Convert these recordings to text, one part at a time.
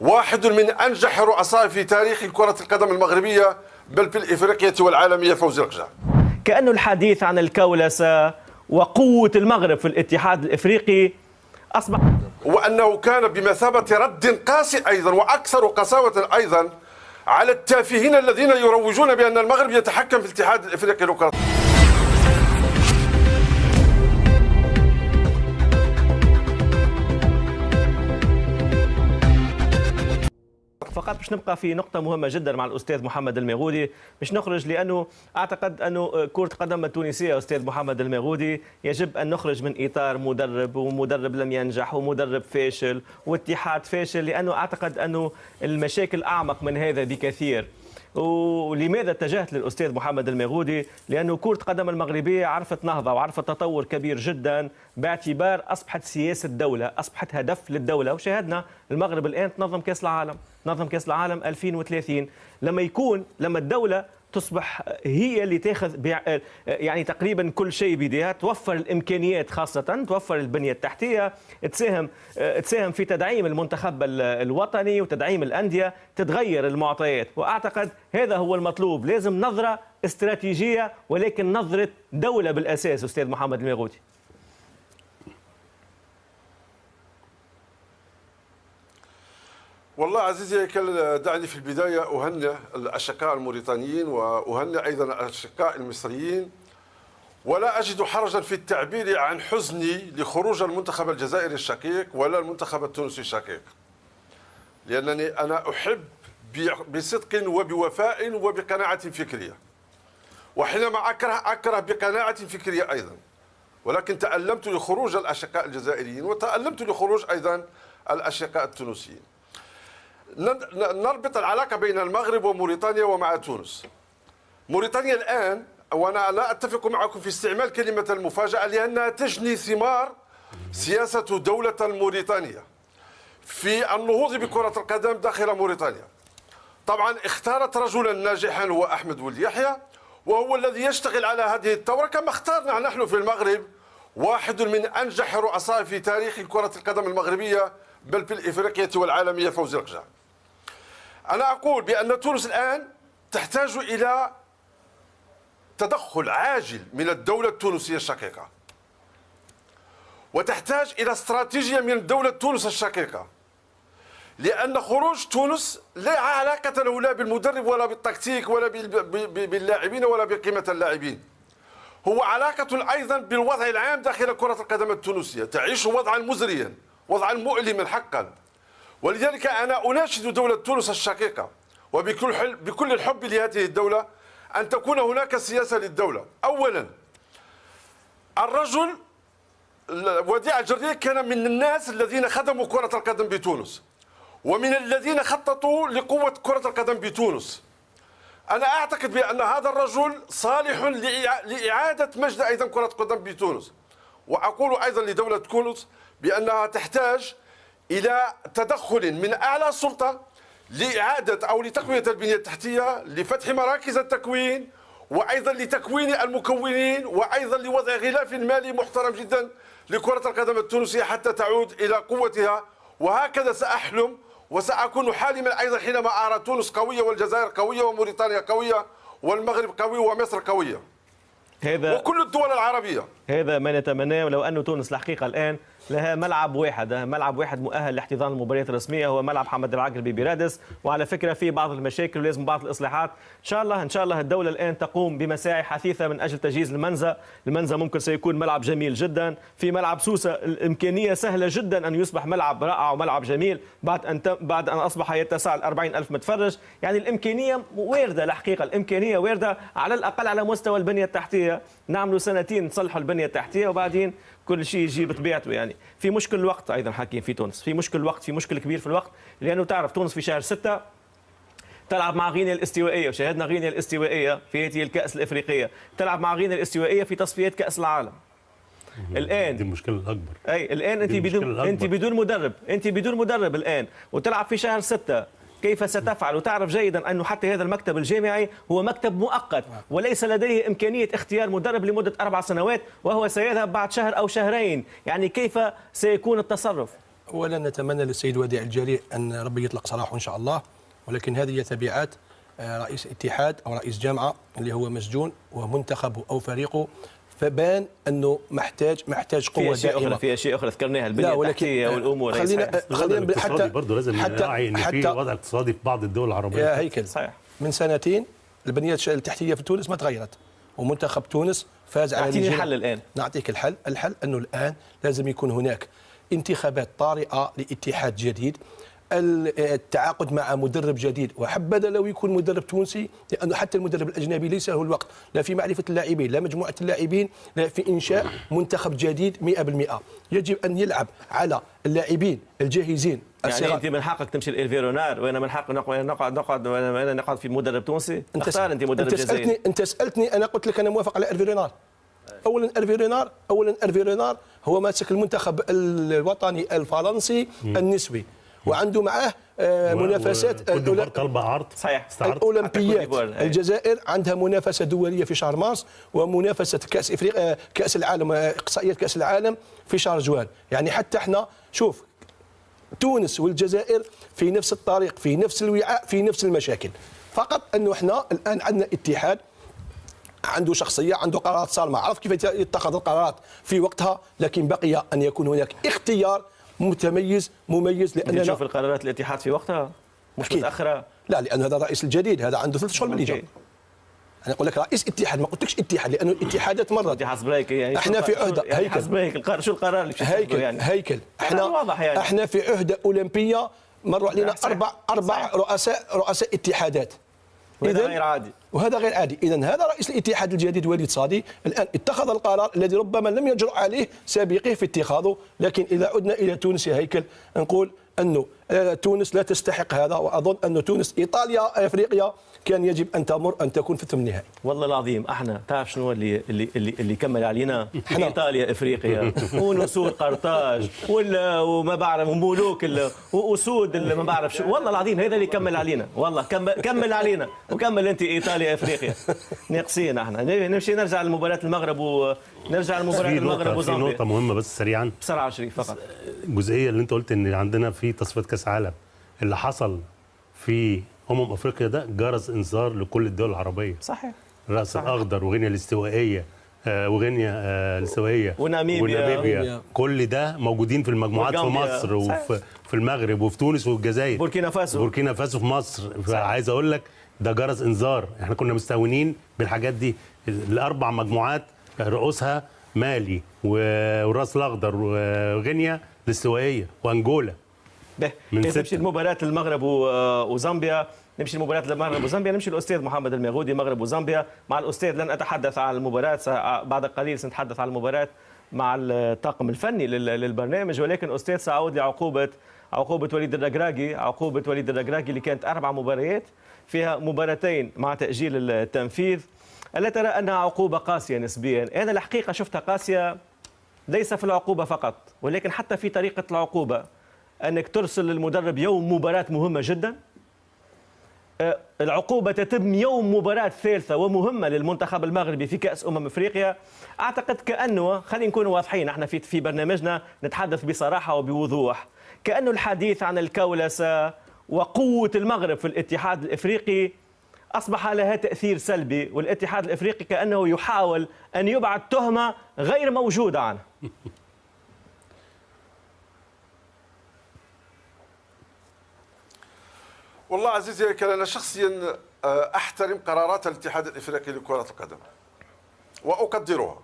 واحد من أنجح الرؤساء في تاريخ كرة القدم المغربية بل في الإفريقية والعالمية، فوزي القجع. كأنه الحديث عن الكولسة وقوة المغرب في الاتحاد الإفريقي أصبح، وأنه كان بمثابة رد قاسي أيضا وأكثر قساوة أيضا على التافهين الذين يروجون بأن المغرب يتحكم في الاتحاد الإفريقي لكرة. فقط باش نبقى في نقطة مهمة جدا مع الأستاذ محمد الميغودي، باش نخرج لأنه أعتقد أنه كرة القدم التونسية أستاذ محمد الميغودي يجب أن نخرج من إطار مدرب ومدرب لم ينجح ومدرب فاشل واتحاد فاشل، لأنه أعتقد أنه المشاكل أعمق من هذا بكثير. ولماذا اتجهت للأستاذ محمد الميغودي؟ لأنه كرة القدم المغربية عرفت نهضة وعرفت تطور كبير جدا باعتبار أصبحت سياسة دولة، أصبحت هدف للدولة. وشاهدنا المغرب الآن تنظم كأس العالم، نظم كأس العالم 2030. لما الدولة تصبح هي اللي تاخذ يعني تقريبا كل شيء بيديها، توفر الامكانيات، خاصه توفر البنيه التحتيه، تساهم في تدعيم المنتخب الوطني وتدعيم الانديه، تتغير المعطيات. واعتقد هذا هو المطلوب، لازم نظره استراتيجيه ولكن نظره دوله بالاساس. استاذ محمد الميغودي. والله عزيزي هيكل، دعني في البداية أهنئ الأشقاء الموريتانيين وأهنئ أيضا الأشقاء المصريين، ولا أجد حرجا في التعبير عن حزني لخروج المنتخب الجزائري الشقيق ولا المنتخب التونسي الشقيق، لأنني أنا أحب بصدق وبوفاء وبقناعة فكرية، وحينما أكره بقناعة فكرية أيضا. ولكن تألمت لخروج الأشقاء الجزائريين وتألمت لخروج أيضا الأشقاء التونسيين. نربط العلاقة بين المغرب وموريتانيا ومع تونس. موريتانيا الآن، وأنا لا أتفق معكم في استعمال كلمة المفاجأة، لأنها تجني ثمار سياسة دولة موريتانيا في النهوض بكرة القدم داخل موريتانيا. طبعا اختارت رجلا ناجحا هو أحمد ولد يحيى، وهو الذي يشتغل على هذه الثورة كما اختارنا نحن في المغرب واحد من أنجح الرؤساء في تاريخ كرة القدم المغربية بل في الإفريقية والعالمية، فوزي القجع. أنا أقول بأن تونس الآن تحتاج إلى تدخل عاجل من الدولة التونسية الشقيقة، وتحتاج إلى استراتيجية من دولة تونس الشقيقة، لأن خروج تونس لا علاقة له لا بالمدرب ولا بالتكتيك ولا باللاعبين ولا بقيمة اللاعبين، هو علاقة أيضا بالوضع العام داخل كرة القدم التونسية، تعيش وضعا مزريا، وضعا مؤلما حقا. ولذلك أنا أناشد دولة تونس الشقيقة وبكل الحب لهذه الدولة أن تكون هناك سياسة للدولة. أولا، الرجل وديع الجردية كان من الناس الذين خدموا كرة القدم بتونس ومن الذين خططوا لقوة كرة القدم بتونس. أنا أعتقد بأن هذا الرجل صالح لإعادة مجد أيضا كرة القدم بتونس. وأقول أيضا لدولة تونس بأنها تحتاج إلى تدخل من أعلى السلطة لإعادة أو لتقوية البنية التحتية، لفتح مراكز التكوين، وأيضا لتكوين المكونين، وأيضا لوضع غلاف مالي محترم جدا لكرة القدم التونسية حتى تعود إلى قوتها. وهكذا سأحلم وسأكون حالما أيضا حينما أرى تونس قوية والجزائر قوية وموريتانيا قوية والمغرب قوي ومصر قوية وكل الدول العربية. هذا ما نتمناه. ولو أن تونس الحقيقة الآن لها ملعب واحد مؤهل لاحتضان المباريات الرسميه، هو ملعب حمد العقربي برادس. وعلى فكره في بعض المشاكل ولازم بعض الاصلاحات. ان شاء الله الدوله الان تقوم بمساعي حثيثه من اجل تجهيز المنزه ممكن سيكون ملعب جميل جدا. في ملعب سوسه الامكانيه سهله جدا ان يصبح ملعب رائع وملعب جميل بعد ان اصبح يتسع 40,000 متفرج. يعني الامكانيه وارده، الحقيقه الامكانيه وارده، على الاقل على مستوى البنيه التحتيه. نعملوا سنتين نصلحوا البنيه التحتيه وبعدين كل شيء يجي بطبيعته. يعني في مشكل الوقت ايضا حكيم في تونس، في مشكل الوقت، في مشكل كبير في الوقت، لانه تعرف تونس في شهر 6 تلعب مع غينيا الاستوائيه، وشاهدنا غينيا الاستوائيه في هذه الكأس الافريقيه، تلعب مع غينيا الاستوائيه في تصفيات كأس العالم. الان دي المشكله الاكبر. اي الان انت بدون مدرب الان، وتلعب في شهر 6. كيف ستفعل؟ وتعرف جيدا أنه حتى هذا المكتب الجامعي هو مكتب مؤقت وليس لديه إمكانية اختيار مدرب لمدة 4 سنوات، وهو سيذهب بعد شهر أو شهرين. يعني كيف سيكون التصرف؟ اولا نتمنى للسيد وديع الجريء ان ربي يطلق سراحه ان شاء الله، ولكن هذه هي تبعات رئيس اتحاد او رئيس جامعه اللي هو مسجون ومنتخبه او فريقه، فبان انه محتاج قوه دائمه. في اشياء اخرى ذكرناها، البنيه التحتيه والامور. خلينا حتى برضه لازم نراعي ان في وضع اقتصادي في بعض الدول العربيه. يا هيكل صحيح. من سنتين البنيه التحتيه في تونس ما تغيرت، ومنتخب تونس فاز على نيجيريا. الحل الان نعطيك الحل انه الان لازم يكون هناك انتخابات طارئه لاتحاد جديد، التعاقد مع مدرب جديد، وحبذا لو يكون مدرب تونسي، لانه حتى المدرب الاجنبي ليس له الوقت لا في معرفه اللاعبين لا مجموعه اللاعبين لا في انشاء منتخب جديد 100%. يجب ان يلعب على اللاعبين الجاهزين. يعني انت من حقك تمشي للفيرونار وانا من حقي نقعد في مدرب تونسي. اختار انت مدرب جزائري. انت سالتني انا قلت لك انا موافق على الفيرونار. اولا الفيرونار هو ماسك المنتخب الوطني الفرنسي النسوي، وعنده معاه منافسات طلب عرض. صحيح. الاولمبيات. الجزائر عندها منافسه دوليه في شهر مارس، ومنافسه كاس افريقيا كاس العالم اقصائيات كاس العالم في شهر جوان. يعني حتى احنا شوف تونس والجزائر في نفس الطريق، في نفس الوعاء، في نفس المشاكل، فقط انه احنا الان عندنا اتحاد عنده شخصيه، عنده قرارات صارمه، عرف كيف يتخذ القرارات في وقتها، لكن بقي ان يكون هناك اختيار مميز لاننا نشوف القرارات الاتحاد في وقتها مش متاخره. لا، لان هذا الرئيس الجديد، هذا عنده 3 شهور من اللي جاي. انا اقول لك رئيس اتحاد، ما قلتلكش اتحاد، لانه الاتحادات مرت. انت حسب رايك يعني احنا في عهده يعني حسب رايك شو القرار اللي هيكل يعني هيكل احنا في عهده اولمبيه، مروا علينا اربع رؤساء اتحادات. وهذا غير عادي. اذا هذا رئيس الاتحاد الجديد وليد صادي الان اتخذ القرار الذي ربما لم يجرؤ عليه سابقيه في اتخاذه، لكن اذا عدنا الى تونس يا هيكل نقول انه تونس لا تستحق هذا، واظن ان تونس ايطاليا افريقيا كان يجب ان تكون في الثمن النهائي. والله العظيم احنا تعرف شنو اللي كمل علينا؟ ايطاليا افريقيا ونسور قرطاج وما بعرف وملوك واسود ما بعرف شو. والله العظيم هذا اللي كمل علينا، والله كمل علينا، وكمل انت ايطاليا افريقيا. ناقصين احنا نرجع لمباراه المغرب وزامبيا. في نقطه مهمه بس سريعا بسرعه شريف فقط. الجزئيه اللي انت قلت ان عندنا في تصفيات كاس عالم، اللي حصل في افريقيا ده جرس انذار لكل الدول العربيه. صحيح. الراس الاخضر وغينيا الاستوائيه وناميبيا كل ده موجودين في المجموعات في مصر وفي المغرب وفي تونس والجزائر. بوركينا فاسو في مصر. فعايز اقول لك ده جرس انذار، احنا كنا مستهونين بالحاجات دي. الاربع مجموعات رؤوسها مالي والراس الاخضر وغينيا الاستوائيه وانجولا. نمشي لمباراة المغرب وزامبيا، نمشي للأستاذ محمد الميغودي. مغرب وزامبيا مع الأستاذ لن أتحدث عن المباراة، بعد قليل سنتحدث عن المباراة مع الطاقم الفني للبرنامج، ولكن أستاذ سأعود لعقوبة وليد الركراكي اللي كانت 4 مباريات، فيها مباراتين مع تأجيل التنفيذ. ألا ترى أنها عقوبة قاسية نسبيا؟ أنا الحقيقة شفتها قاسية ليس في العقوبة فقط، ولكن حتى في طريقة العقوبة، أنك ترسل المدرب يوم مباراة مهمة جدا. العقوبة تتم يوم مباراة ثالثة ومهمة للمنتخب المغربي في كأس أفريقيا. أعتقد كأنه، خلينا نكون واضحين، احنا في برنامجنا نتحدث بصراحة وبوضوح، كأنه الحديث عن الكولسة وقوة المغرب في الاتحاد الإفريقي أصبح لها تأثير سلبي، والاتحاد الإفريقي كأنه يحاول أن يبعد تهمة غير موجودة عنه. والله عزيزي هيكل، أنا شخصيا أحترم قرارات الاتحاد الإفريقي لكرة القدم وأقدرها،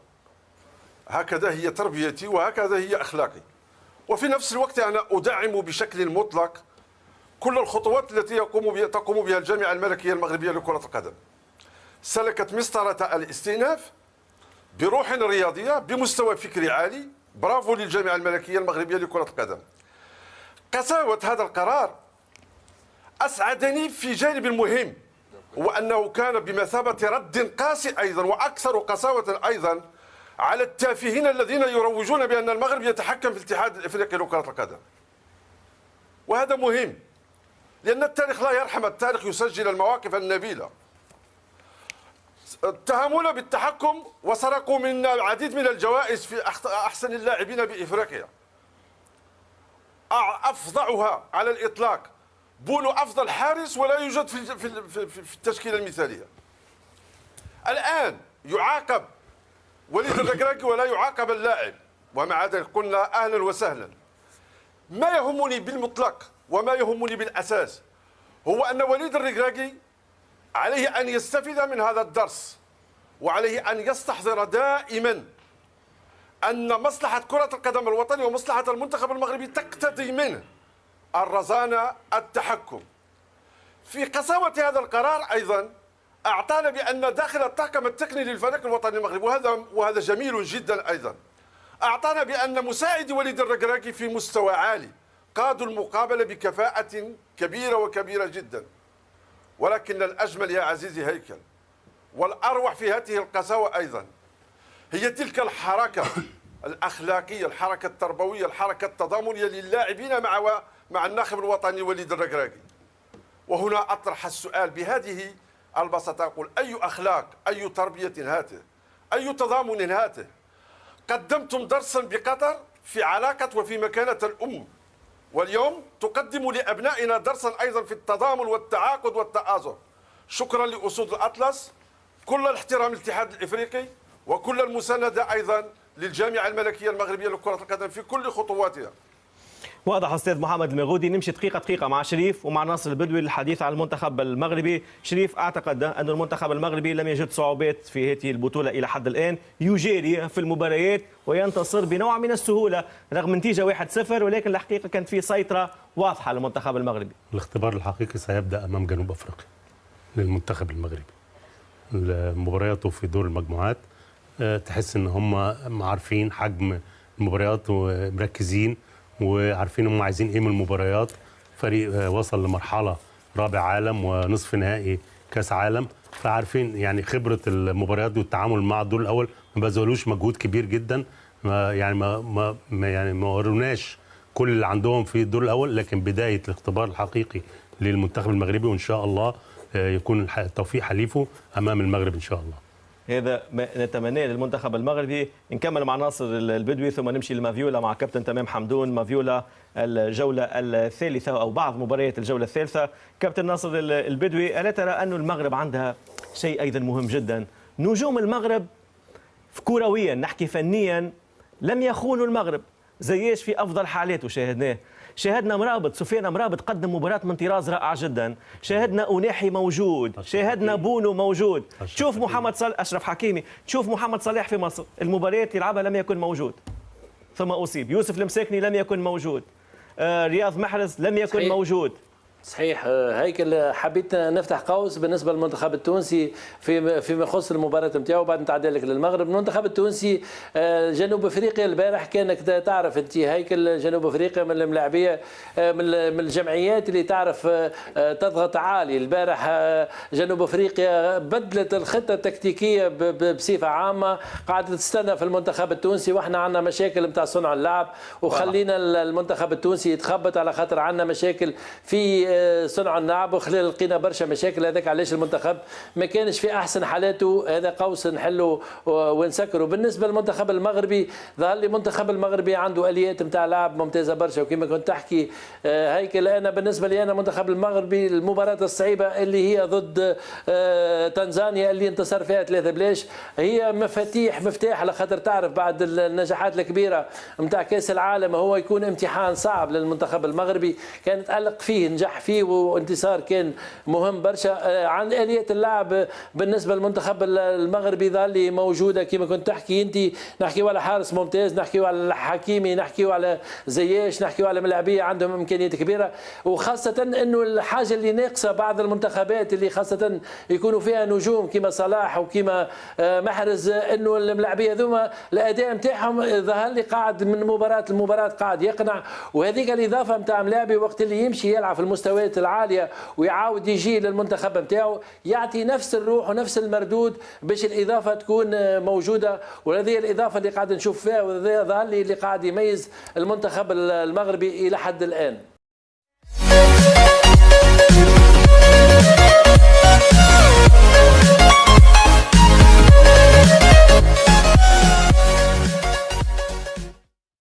هكذا هي تربيتي وهكذا هي أخلاقي، وفي نفس الوقت أنا أدعم بشكل مطلق كل الخطوات التي تقوم بها الجامعة الملكية المغربية لكرة القدم. سلكت مسطرة الاستئناف بروح رياضية بمستوى فكري عالي، برافو للجامعة الملكية المغربية لكرة القدم. قساوة هذا القرار أسعدني في جانب مهم، هو أنه كان بمثابة رد قاسي أيضا وأكثر قساوة أيضا على التافهين الذين يروجون بأن المغرب يتحكم في الاتحاد الإفريقي لكرة القدم. وهذا مهم لأن التاريخ لا يرحم، التاريخ يسجل المواقف النبيلة. اتهمونا بالتحكم وسرقوا منا العديد من الجوائز في أحسن اللاعبين بإفريقيا. أفظعها على الإطلاق. بونو أفضل حارس ولا يوجد في التشكيلة المثالية. الآن يعاقب وليد الركراكي ولا يعاقب اللاعب، ومع ذلك قلنا أهلا وسهلا. ما يهمني بالمطلق وما يهمني بالأساس هو أن وليد الركراكي عليه أن يستفيد من هذا الدرس، وعليه أن يستحضر دائما أن مصلحة كرة القدم الوطنية ومصلحة المنتخب المغربي تقتضي منه الرزانة، التحكم. في قساوة هذا القرار أيضا أعطانا بأن داخل الطاقم التقني للفريق الوطني المغربي، وهذا جميل جدا أيضا، أعطانا بأن مساعدي وليد الركراكي في مستوى عالي قادوا المقابلة بكفاءة كبيرة وكبيرة جدا. ولكن الأجمل يا عزيزي هيكل والأروع في هذه القساوة أيضا هي تلك الحركة الأخلاقية، الحركة التربوية، الحركة التضامنية للاعبين مع الناخب الوطني وليد الركراكي. وهنا أطرح السؤال بهذه البساطة، أقول أي أخلاق، أي تربية هاته، أي تضامن هاته؟ قدمتم درسا بقطر في علاقة وفي مكانة الأم، واليوم تقدم لأبنائنا درسا أيضا في التضامن والتعاقد والتآزر. شكرا لأسود الأطلس، كل الاحترام للاتحاد الإفريقي، وكل المساندة أيضا للجامعة الملكية المغربية لكرة القدم في كل خطواتها. واضح أستاذ محمد المغودي. نمشي دقيقة مع شريف ومع ناصر البدوي للحديث عن المنتخب المغربي. شريف، أعتقد أن المنتخب المغربي لم يجد صعوبات في هذه البطولة إلى حد الآن، يجاري في المباريات وينتصر بنوع من السهولة رغم نتيجة 1-0، ولكن الحقيقة كانت في سيطرة واضحة للمنتخب المغربي. الاختبار الحقيقي سيبدأ أمام جنوب أفريقيا للمنتخب المغربي. مبارياته في دور المجموعات تحس ان هم عارفين حجم المباريات ومركزين وعارفين هم عايزين ايه من المباريات. فريق وصل لمرحله رابع عالم ونصف نهائي كاس عالم، فعارفين يعني خبره المباريات دي والتعامل مع الدور الاول. ما بذلوش مجهود كبير جدا، ما وروناش كل اللي عندهم في الدور الاول، لكن بدايه الاختبار الحقيقي للمنتخب المغربي، وان شاء الله يكون التوفيق حليفه امام المغرب ان شاء الله. هذا ما نتمناه للمنتخب المغربي. نكمل مع ناصر البدوي ثم نمشي لمافيولا مع كابتن تمام حمدون. مافيولا الجولة الثالثة أو بعض مباريات الجولة الثالثة. كابتن ناصر البدوي، ألا ترى أن المغرب عندها شيء أيضا مهم جدا؟ نجوم المغرب كرويا، نحكي فنيا، لم يخونوا المغرب. زياش في أفضل حالاته شاهدنا مرابط، سفيان مرابط قدم مباراة من طراز رائع جدا. شاهدنا أناحي موجود، شاهدنا بونو موجود. تشوف محمد صلاح، أشرف حكيمي، تشوف محمد صلاح في مصر المباريات اللي لعبها لم يكن موجود ثم أصيب. يوسف المساكني لم يكن موجود. رياض محرز لم يكن موجود. صحيح. هيك حبيت نفتح قوس بالنسبه للمنتخب التونسي فيما يخص المباراه نتاعو، بعد نتعدى لك للمغرب. المنتخب التونسي جنوب افريقيا البارح كانك تعرف انت هيكل جنوب افريقيا من الملاعبيه من الجمعيات اللي تعرف تضغط عالي. البارح جنوب افريقيا بدلت الخطه التكتيكيه بصفه عامه، قاعده تستنى في المنتخب التونسي، واحنا عندنا مشاكل نتاع صنع اللعب، وخلينا المنتخب التونسي يتخبط على خاطر عندنا مشاكل في صنع اللعب، وخلال لقينا برشا مشاكل. هذاك علاش المنتخب ما كانش في احسن حالاته. هذا قوس نحله ونسكره. بالنسبه للمنتخب المغربي، ظهر لي المنتخب المغربي عنده اليات نتاع لعب ممتازه برشا، وكما كنت تحكي هيكل. انا بالنسبه لي انا المنتخب المغربي المباراه الصعيبه اللي هي ضد تنزانيا اللي انتصر فيها 3-0 هي مفتاح على خاطر تعرف بعد النجاحات الكبيره نتاع كاس العالم هو يكون امتحان صعب للمنتخب المغربي. كان تألق فيه، نجح فيه، وانتصار كان مهم برشا. عن آلية اللعب بالنسبة للمنتخب المغربي ظل موجودة كما كنت تحكي انت. نحكيو على حارس ممتاز، نحكيو على حكيمي، نحكيو على زياش، نحكيو على ملاعبية عندهم إمكانيات كبيرة. وخاصة انه الحاجة اللي ناقصة بعض المنتخبات اللي خاصة يكونوا فيها نجوم كما صلاح وكما محرز، انه الملاعبية ذوما الأداء نتاعهم ظهر لي قاعد من مباراة لمباراة قاعد يقنع. وهذيك الإضافة نتاع ملاعبي وقت اللي يمشي يلعب في المستويات العاليه ويعاود يجي للمنتخب نتاعو يعطي نفس الروح ونفس المردود باش الاضافه تكون موجوده. وهذه الاضافه اللي قاعد نشوف فيها، وهذا ظهر لي اللي قاعد يميز المنتخب المغربي الى حد الان.